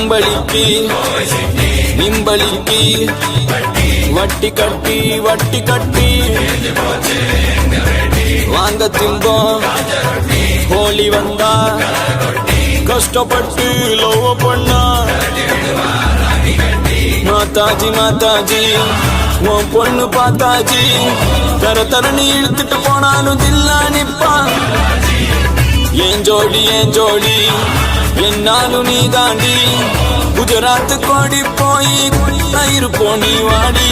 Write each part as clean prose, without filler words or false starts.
अंबलिकी निंबलिकी वट्टी कट्टी वांग तिंबो होली वंदा कष्टपट्टु लव पण्णा माताजी वो பொண்ணு பாத்தாஜி தரதரனி இழுத்துட்டு போனாலும் தில்லா நிப்பா ஏன் ஜோடி என்னாலும் நீ தாண்டி குஜராத் கோடி போய் இருப்போம் நீ வாடி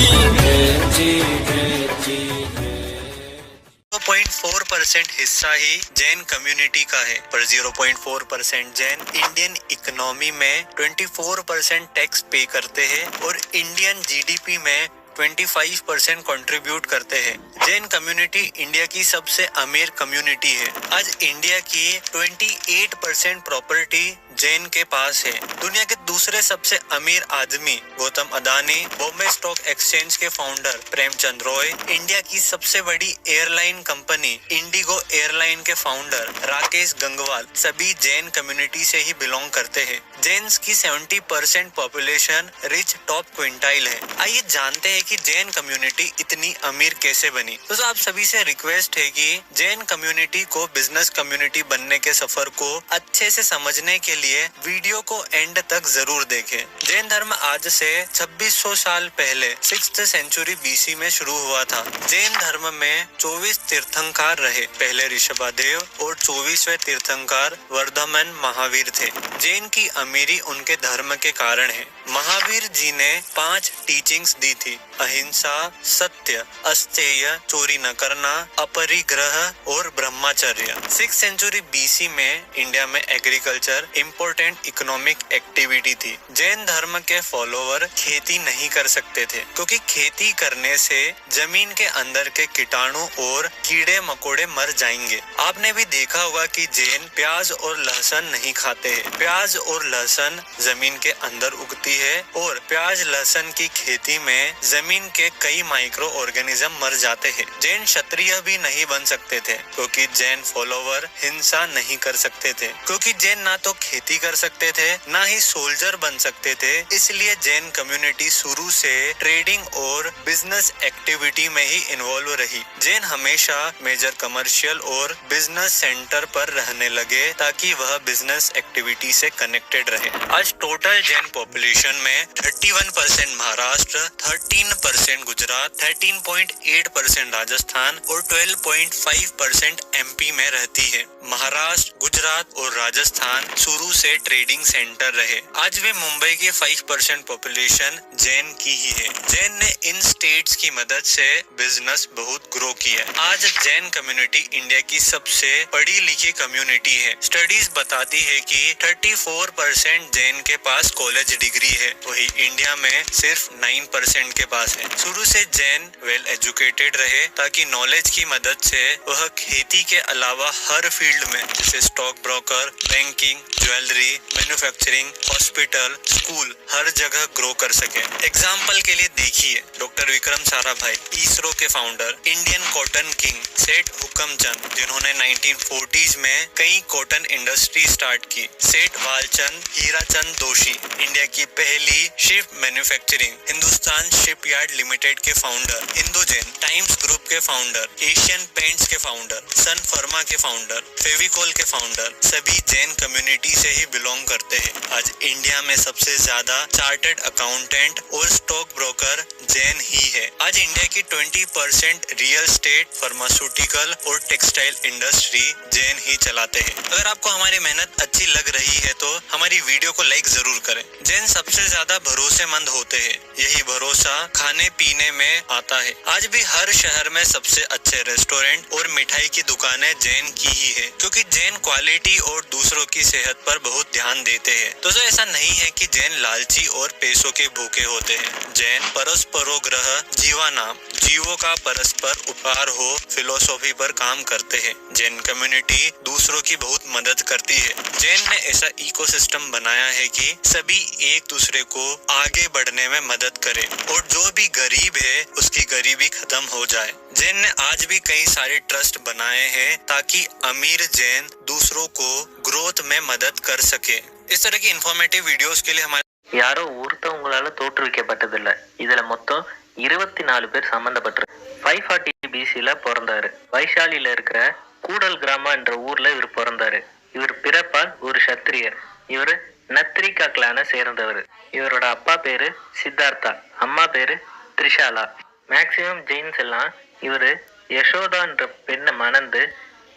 0.4% हिस्सा ही जैन कम्युनिटी का है, पर 0.4% जैन इंडियन इकोनॉमी में 24% टैक्स पे करते हैं और इंडियन जीडीपी में 25% कंट्रीब्यूट करते हैं। जैन कम्युनिटी इंडिया की सबसे अमीर कम्युनिटी है। आज इंडिया की 28% प्रॉपर्टी जैन के पास है। दुनिया के दूसरे सबसे अमीर आदमी गौतम अदानी, बॉम्बे स्टॉक एक्सचेंज के फाउंडर प्रेमचंद रॉय, इंडिया की सबसे बड़ी एयरलाइन कंपनी इंडिगो एयरलाइन के फाउंडर राकेश गंगवाल सभी जैन कम्युनिटी से ही बिलोंग करते हैं। जैन्स की 70% पॉपुलेशन रिच टॉप क्विंटाइल है। आइए जानते हैं कि जैन कम्युनिटी इतनी अमीर कैसे बनी। तो आप सभी से रिक्वेस्ट है कि जैन कम्युनिटी को बिजनेस कम्युनिटी बनने के सफर को अच्छे से समझने के लिए वीडियो को एंड तक जरूर देखें। जैन धर्म आज से 2600 साल पहले 6th सेंचुरी बीसी में शुरू हुआ था। जैन धर्म में 24 तीर्थंकर रहे। पहले ऋषभदेव और 24वें तीर्थंकर वर्धमान महावीर थे। जैन की अमीरी उनके धर्म के कारण है। महावीर जी ने 5 टीचिंग्स दी थी: अहिंसा, सत्य, अस्तेय, चोरी न करना, अपरिग्रह और ब्रह्मचर्य। 6th सेंचुरी बीसी में इंडिया में एग्रीकल्चर इम्पोर्टेंट इकोनॉमिक एक्टिविटी थी। जैन धर्म के फॉलोवर खेती नहीं कर सकते थे क्योंकि खेती करने से जमीन के अंदर के कीटाणु और कीड़े मकोड़े मर जाएंगे। आपने भी देखा होगा कि जैन प्याज और लहसुन नहीं खाते हैं। प्याज और लहसुन जमीन के अंदर उगती है और प्याज लहसुन की खेती में जमीन के कई माइक्रो ऑर्गेनिज्म मर जाते हैं। जैन क्षत्रिय भी नहीं बन सकते थे क्योंकि जैन फॉलोवर हिंसा नहीं कर सकते थे क्योंकि जैन ना तो खेती कर सकते थे ना ही सोल्जर बन सकते थे। इसलिए जैन कम्युनिटी शुरू से ट्रेडिंग और बिजनेस एक्टिविटी में ही इन्वॉल्व रही। जैन हमेशा मेजर कमर्शियल और बिजनेस सेंटर पर रहने लगे ताकि वह बिजनेस एक्टिविटी से कनेक्टेड रहे। आज टोटल जैन पॉपुलेशन में 31% महाराष्ट्र, 13% गुजरात, 13.8% राजस्थान और 12.5% एमपी में रहती है। महाराष्ट्र, गुजरात और राजस्थान शुरू से ट्रेडिंग सेंटर रहे। आज भी मुंबई की 5% पॉपुलेशन जैन की ही है। जैन ने इन स्टेट्स की मदद से बिजनेस बहुत ग्रो किया। आज जैन कम्युनिटी इंडिया की सबसे पढ़ी लिखी कम्युनिटी है। स्टडीज बताती है कि 34% जैन के पास कॉलेज डिग्री है, वही इंडिया में सिर्फ 9% के पास है। शुरू से जैन वेल एजुकेटेड रहे ताकि नॉलेज की मदद से वह खेती के अलावा हर फील्ड में जैसे stock broker, banking, jewellery, manufacturing, hospital, school हर जगह ग्रो कर सके। एग्जाम्पल के लिए देखिए डॉक्टर विक्रम साराभाई, इसरो के फाउंडर, इंडियन कॉटन किंग सेठ हुकमचंद जिन्होंने 1940s में कई कॉटन इंडस्ट्री स्टार्ट की। सेठ वालचंद हीराचंद दोषी, इंडिया की पहली ship manufacturing, Hindustan shipyard limited के फाउंडर, इंदो जैन, टाइम्स ग्रुप के फाउंडर, एशियन पेंट्स के फाउंडर, सन फर्मा के फाउंडर, फेविकोल के फाउंडर, सभी जैन कम्युनिटी से ही बिलोंग करते हैं। आज इंडिया में सबसे ज्यादा चार्टर्ड अकाउंटेंट और स्टॉक ब्रोकर जैन ही है। आज इंडिया की 20% रियल एस्टेट, फार्मास्यूटिकल और टेक्सटाइल इंडस्ट्री जैन ही चलाते हैं। अगर आपको हमारी मेहनत अच्छी लग रही है तो हमारी वीडियो को लाइक जरूर करें। जैन सबसे ज्यादा भरोसेमंद होते हैं, यही भरोसा खाने पीने में आता है। आज भी हर शहर में सबसे अच्छे रेस्टोरेंट और मिठाई की दुकानें जैन की ही है क्योंकि जैन क्वालिटी और दूसरों की सेहत पर बहुत ध्यान देते हैं। दोस्तों ऐसा नहीं है कि जैन लालची और पैसों के भूखे होते हैं। जैन परस्परो ग्रह जीवानाम, जीवों का परस्पर उपकार हो फिलोसॉफी पर काम करते हैं। जैन कम्युनिटी दूसरों की बहुत मदद करती है। जैन ने ऐसा इकोसिस्टम बनाया है कि सभी एक दूसरे को आगे बढ़ने में मदद करे और जो भी गरीब है उसकी गरीबी खत्म हो जाए। जैन ने आज भी कई सारे ट्रस्ट बनाए हैं ताकि अमीर जैन दूसरों को ग्रोथ में मदद कर सके। इस तरह की इन्फॉर्मेटिव वीडियोस के लिए हमारे யாரோ ஒருத்தவங்களால தோற்றுவிக்கப்பட்டதில்லை. இதுல மொத்தம் 24 பேர் சம்பந்தப்பட்டு 540 பிசில பிறந்தாரு. வைஷாலியில இருக்கிற கூடல் கிராமம் என்ற ஊர்ல இவர் பிறந்தாரு. இவர் பிறப்பால் ஒரு சத்திரியர். இவர் நத்ரிகா கிளானை சேர்ந்தவர். இவரோட அப்பா பேரு சித்தார்த்தா, அம்மா பேரு த்ரிஷாலா. மேக்சிமம் ஜெயின்ஸ் எல்லாம் இவரு யசோதா என்ற பெண்ணை மணந்து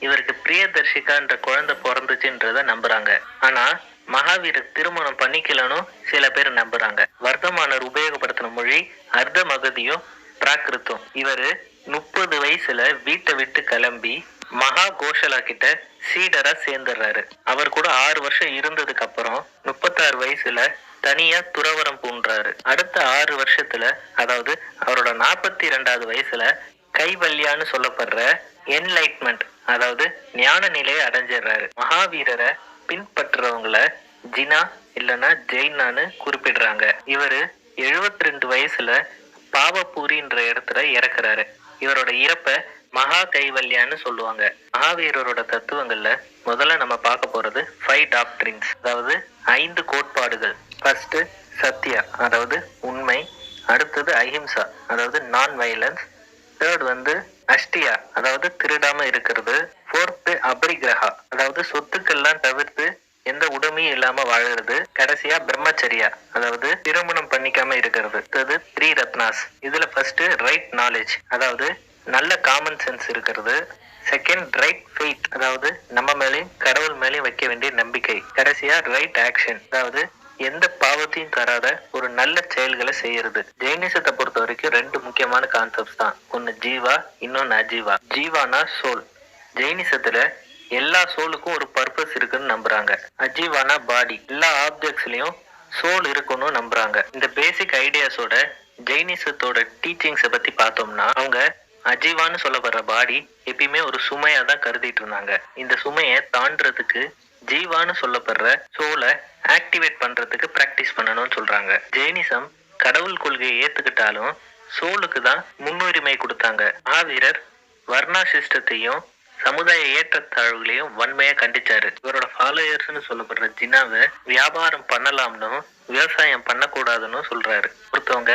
இவருக்கு பிரியதர்ஷிகா என்ற குழந்தை பிறந்துச்சுன்றத நம்புறாங்க. ஆனா மகாவீரர் திருமணம் பண்ணிக்கலன்னு சில பேர் நம்புறாங்க. வர்த்தமானர் உபயோகப்படுத்தின மொழி அர்த்த மகதியும் பிராகிருத்தம். இவரு 30 வயசுல வீட்டை விட்டு கிளம்பி மகா கோஷலா கிட்ட சீடரா சேர்ந்துடுறாரு. அவர் கூட 6 வருஷம் இருந்ததுக்கு அப்புறம் 36 வயசுல தனியா துறவரம் பூண்டாரு. அடுத்த 6 வருஷத்துல, அதாவது அவரோட 42வது வயசுல கைவல்யான்னு சொல்லப்படுற என்லைட்மெண்ட், அதாவது ஞான நிலையை அடைஞ்சிடுறாரு. மகாவீரரை பின்பற்றுறவங்கள ஜினா இல்லைன்னா ஜெயினான்னு குறிப்பிடுறாங்க. இவரு 72 வயசுல பாவபூரின்ற இடத்துல இறக்குறாரு. இவரோட இறப்ப மகா கைவல்யான்னு சொல்லுவாங்க. மகாவீரரோட தத்துவங்கள்ல முதல்ல நம்ம பார்க்க போறது 5 டாக்ட்ரின்ஸ், அதாவது 5 கோட்பாடுகள். ஃபர்ஸ்ட் சத்யா, அதாவது உண்மை. அடுத்தது அஹிம்சா, அதாவது நான் வயலன்ஸ். தேர்ட் அஷ்டியா, அதாவது திருடாம இருக்கிறது. ஃபோர்த் அபரிகிரகா, அதாவது சொத்துக்கள்லாம் தவிர்த்து எந்த உடமையும் இல்லாம வாழறது. கடைசியா பிரம்மச்சரியா, அதாவது திருமணம் பண்ணிக்காம இருக்கிறது. அடுத்தது 3 ரத்னாஸ். இதுல ஃபர்ஸ்ட் ரைட் நாலேஜ், அதாவது நல்ல காமன் சென்ஸ் இருக்கிறது. செகண்ட் ரைட் ஃபெய்த், அதாவது நம்ம மேலேயும் கடவுள் மேலேயும் வைக்க வேண்டிய நம்பிக்கை. கடைசியா ரைட் ஆக்ஷன், அதாவது எந்த பாவத்தையும் தராத ஒரு நல்ல செயல்களை செய்யறது. ஜெயினிசத்தை பொறுத்த வரைக்கும் 2 முக்கியமான கான்செப்ட்ஸ் தான். ஒன்னு ஜீவா, இன்னொன்னு அஜீவா. ஜீவானா சோல். ஜெயினிசத்துல எல்லா சோலுக்கும் ஒரு பர்பஸ் இருக்குன்னு நம்புறாங்க. அஜீவானா பாடி. எல்லா ஆப்ஜெக்ட்ஸ்லயும் சோல் இருக்குன்னு நம்புறாங்க. இந்த பேசிக் ஐடியாஸோட ஜெயினிசத்தோட டீச்சிங்ஸை பத்தி பார்த்தோம்னா, அவங்க அஜீவான்னு சொல்லப்படுற பாடி எப்பயுமே ஒரு சுமையா தான் கருதிட்டு இருந்தாங்க. இந்த சுமையை தாண்டறதுக்கு ஜீவான்னு சொல்லப்படுற சோலை ஆக்டிவேட் பண்றதுக்கு பிராக்டிஸ் பண்ணணும்னு சொல்றாங்க. ஜெயினிசம் கடவுள் கொள்கையை ஏத்துக்கிட்டாலும் சோலுக்கு தான் முன்னுரிமை கொடுத்தாங்க. மகாவீரர் வர்ணா சிஸ்டத்தையும் சமுதாய ஏற்றத்தாழ்வுகளையும் வன்மையா கண்டிச்சாரு. இவரோட ஃபாலோயர்ஸ்னு சொல்லப்படுற ஜினாவை வியாபாரம் பண்ணலாம்னு விவசாயம் பண்ணக்கூடாதுன்னு சொல்றாரு. ஒருத்தவங்க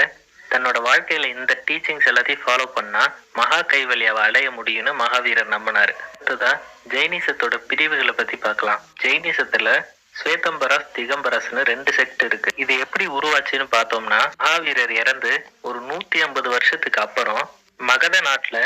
தன்னோட வாழ்க்கையில இந்த டீச்சிங்ஸ் எல்லாத்தையும் ஃபாலோ பண்ணா மகா கைவல்யாவை அடைய முடியும்னு மகாவீரர் நம்பினாரு. அடுத்ததா ஜெயினிசத்தோட பிரிவுகளை பத்தி பார்க்கலாம். ஜெயினிசத்துல ஸ்வேதம்பராஸ், திகம்பராஸ்னு 2 செக்ட் இருக்கு. இது எப்படி உருவாச்சுன்னு பார்த்தோம்னா, மகாவீரர் இறந்து ஒரு 150 வருஷத்துக்கு அப்புறம் மகத நாட்டுல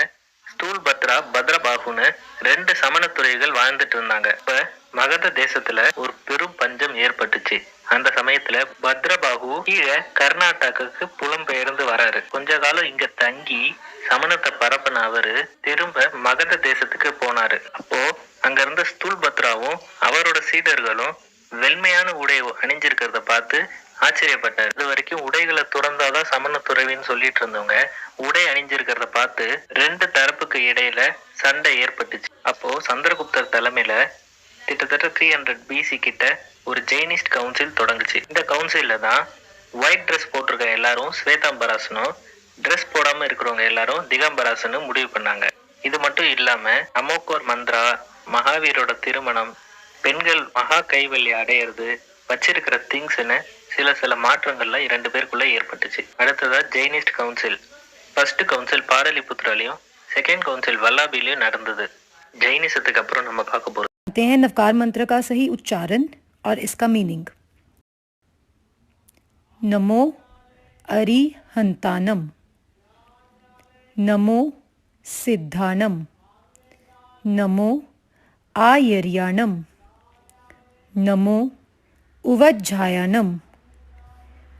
ஸ்தூல்பத்ரா, பத்ரபாகுன்னு 2 சமணத்துறைகள் வாழ்ந்துட்டு இருந்தாங்க. இப்ப மகத தேசத்துல ஒரு பெரும் பஞ்சம் ஏற்பட்டுச்சு. அந்த சமயத்துல பத்ரபாகு கீழே கர்நாடகாவுக்கு புலம்பெயர்ந்து வராரு. கொஞ்ச காலம் இங்க தங்கி சமணத்தை பரப்பின அவரு திரும்ப மகத தேசத்துக்கு போனாரு. அப்போ அங்க இருந்த ஸ்தூல்பத்ராவும் அவரோட சீடர்களும் வெண்மையான உடை அணிஞ்சிருக்கிறத பார்த்து ஆச்சரியப்பட்டார். இது வரைக்கும் உடைகளை துறந்தாதான் சமண துறவின்னு சொல்லிட்டு இருந்தவங்க உடை அணிஞ்சிருக்கிறத பார்த்து 2 தரப்புக்கு இடையில சண்டை ஏற்பட்டுச்சு. அப்போ சந்திரகுப்தர் தலைமையில கிட்டத்தட்ட 300 பிசி கிட்ட ஒரு ஜெயினிஸ்ட் கவுன்சில் தொடங்குச்சு. இந்த கவுன்சில்ல தான் ஒயிட் ட்ரெஸ் போட்டிருக்க எல்லாரும் ஸ்வேதாம்பராசனும், ட்ரெஸ் போடாம இருக்கிறவங்க எல்லாரும் திகம்பராசனு முடிவு பண்ணாங்க. இது மட்டும் இல்லாம அமோகோர் மந்த்ரா, மகாவீரோட திருமணம், பெண்கள் மகா கைவல்யா அடையிறது, வச்சிருக்கிற திங்ஸ்ன்னு சில மாற்றங்கள்லாம் 2 பேருக்குள்ள ஏற்பட்டுச்சு. அடுத்ததா ஜெயினிஸ்ட் கவுன்சில். ஃபர்ஸ்ட் கவுன்சில் பாடலிபுத்ராலையும் செகண்ட் கவுன்சில் வல்லாபிலையும் நடந்தது. ஜெயினிசத்துக்கு அப்புறம் நம்ம பார்க்க போறோம் हैं नवकार मंत्र का सही उच्चारण और इसका मीनिंग। नमो अरिहंतानम, नमो सिद्धानम, नमो आयर्याणम, नमो उवज्झायानम,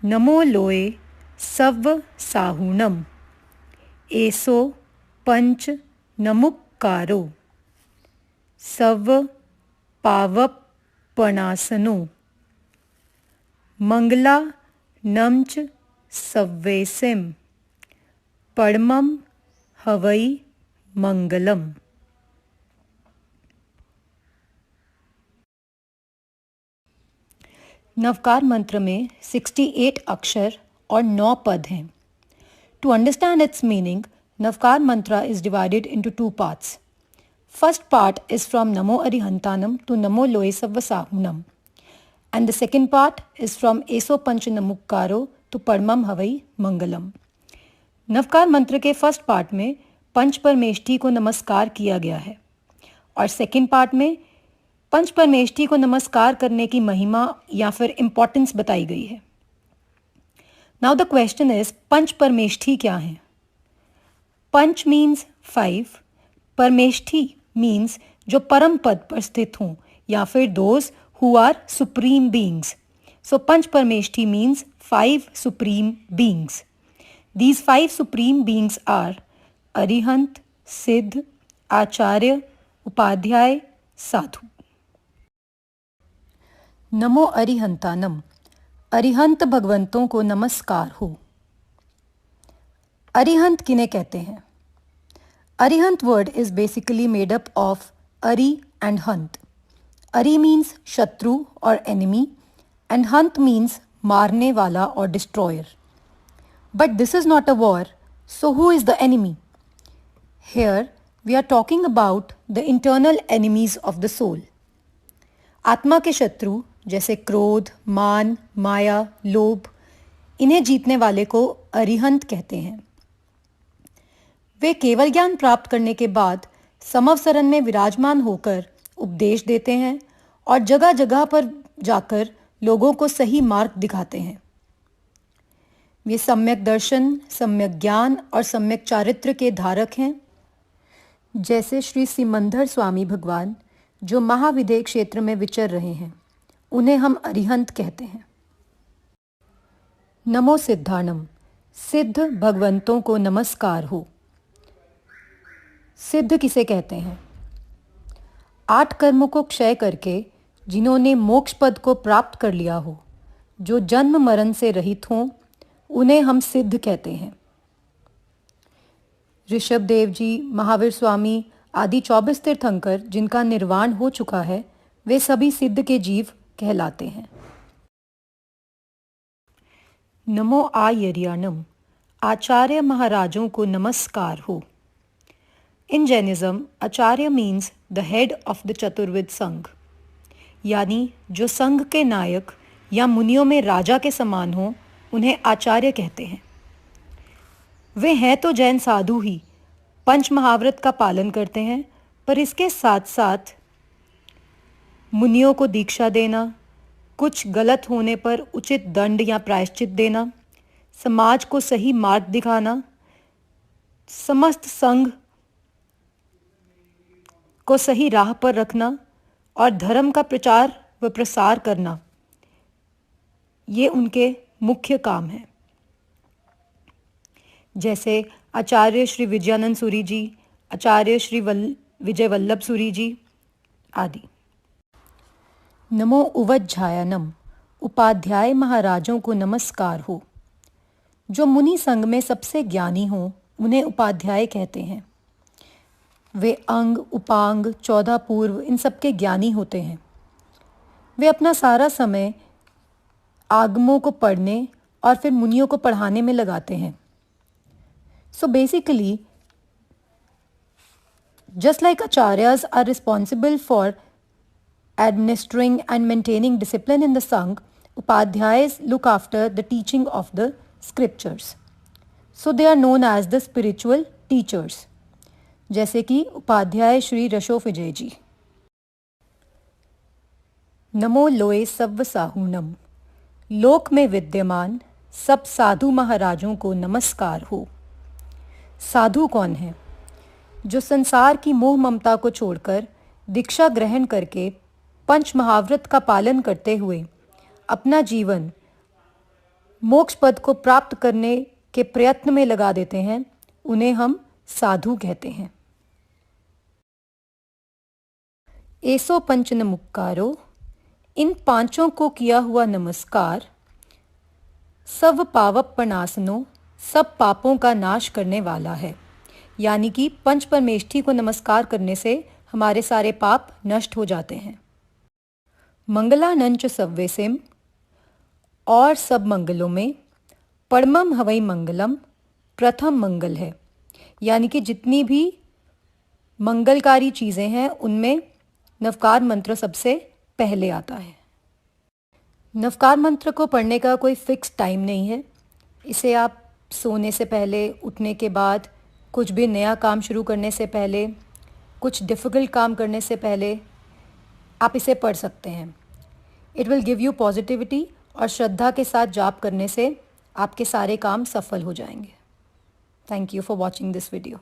नमो लोए सव्व साहूणम, एसो पंच नमुक्कारो, सव पावपणासनो, मंगला नमच सव्वेसिम, पड़मम हवई मंगलम। नवकार मंत्र में 68 अक्षर और 9 पद हैं। To understand its meaning, Navkar mantra is divided into two parts. First part is from Namo Arihantanam to Namo Loe Savvasahunam, and the second part is from Eso Panchanamukkaro to Padmam Havai Mangalam. Navkar मंत्र के first part में पंच परमेष्ठी को नमस्कार किया गया है और second part में पंच परमेष्ठी को नमस्कार करने की महिमा या फिर इम्पोर्टेंस बताई गई है. नाउ द क्वेश्चन इज, पंच परमेष्ठी क्या है? पंच मीन्स 5, परमेष्ठी मीन्स जो परम पद पर स्थित हों या फिर those who are supreme beings. So Panch Parameshthi means 5 supreme beings. These 5 supreme beings are Arihant, Siddh, Acharya, Upadhyay, Sadhu. नमो अरिहंतानम. अरिहंत भगवंतों को नमस्कार हो. अरिहंत किन्हें कहते हैं? Arihant word is basically made up of अरि एंड हंत. अरि मीन्स शत्रु और एनिमी एंड हंत मीन्स मारने वाला और destroyer. But this is not a war, so who is the enemy? Here we are talking about the internal enemies of the soul. आत्मा के शत्रु जैसे क्रोध, मान, माया, लोभ, इन्हें जीतने वाले को अरिहंत कहते हैं. वे केवल ज्ञान प्राप्त करने के बाद समवसरण में विराजमान होकर उपदेश देते हैं और जगह जगह पर जाकर लोगों को सही मार्ग दिखाते हैं. वे सम्यक दर्शन, सम्यक ज्ञान और सम्यक चारित्र के धारक हैं. जैसे श्री सिमंदर स्वामी भगवान जो महाविदेह क्षेत्र में विचर रहे हैं, उन्हें हम अरिहंत कहते हैं. नमो सिद्धाणम. सिद्ध भगवंतों को नमस्कार हो. सिद्ध किसे कहते हैं? 8 कर्मों को क्षय करके जिन्होंने मोक्ष पद को प्राप्त कर लिया हो, जो जन्म मरण से रहित हों, उन्हें हम सिद्ध कहते हैं. ऋषभ देव जी, महावीर स्वामी आदि 24 तीर्थंकर जिनका निर्वाण हो चुका है, वे सभी सिद्ध के जीव कहलाते हैं. नमो आर्याणम. आचार्य महाराजों को नमस्कार हो. In Jainism acharya means the head of the Chaturvidh Sangh, यानी जो संघ के नायक या मुनियों में राजा के समान हो, उन्हें आचार्य कहते हैं. वे हैं तो जैन साधु ही, पंच महाव्रत का पालन करते हैं, पर इसके साथ साथ मुनियों को दीक्षा देना, कुछ गलत होने पर उचित दंड या प्रायश्चित देना, समाज को सही मार्ग दिखाना, समस्त संघ को सही राह पर रखना और धर्म का प्रचार व प्रसार करना, ये उनके मुख्य काम है. जैसे आचार्य श्री विजयानंद सूरी जी, आचार्य श्री विजय वल्लभ सूरी जी आदि. नमो उवज्झायनम. उपाध्याय महाराजों को नमस्कार हो. जो मुनि संघ में सबसे ज्ञानी हों, उन्हें उपाध्याय कहते हैं. वे अंग, उपांग, 14 पूर्व इन सबके ज्ञानी होते हैं. वे अपना सारा समय आगमों को पढ़ने और फिर मुनियों को पढ़ाने में लगाते हैं. So basically just like acharyas are responsible for administering and maintaining discipline in the Sangh, upadhyayas look after the teaching of the scriptures. So they are known as the spiritual teachers, जैसे कि उपाध्याय श्री रशोफ विजय जी. नमो लोए सव्वसाहूनम. लोक में विद्यमान सब साधु महाराजों को नमस्कार हो. साधु कौन है? जो संसार की मोह ममता को छोड़कर दीक्षा ग्रहण करके पंच महाव्रत का पालन करते हुए अपना जीवन मोक्ष पद को प्राप्त करने के प्रयत्न में लगा देते हैं, उन्हें हम साधु कहते हैं. एसो पंचनमुक्कारो. इन पांचों को किया हुआ नमस्कार सब पावप प्रणासनो, सब पापों का नाश करने वाला है. यानी कि पंच परमेष्ठी को नमस्कार करने से हमारे सारे पाप नष्ट हो जाते हैं. मंगलानंच सव्वेसिम. और सब मंगलों में परमम हवै मंगलम प्रथम मंगल है, यानी कि जितनी भी मंगलकारी चीज़ें हैं उनमें नवकार मंत्र सबसे पहले आता है। नवकार मंत्र को पढ़ने का कोई फिक्स टाइम नहीं है। इसे आप सोने से पहले, उठने के बाद, कुछ भी नया काम शुरू करने से पहले, कुछ डिफ़िकल्ट काम करने से पहले आप इसे पढ़ सकते हैं। It will give you positivity और श्रद्धा के साथ जाप करने से आपके सारे काम सफल हो जाएंगे। Thank you for watching this video.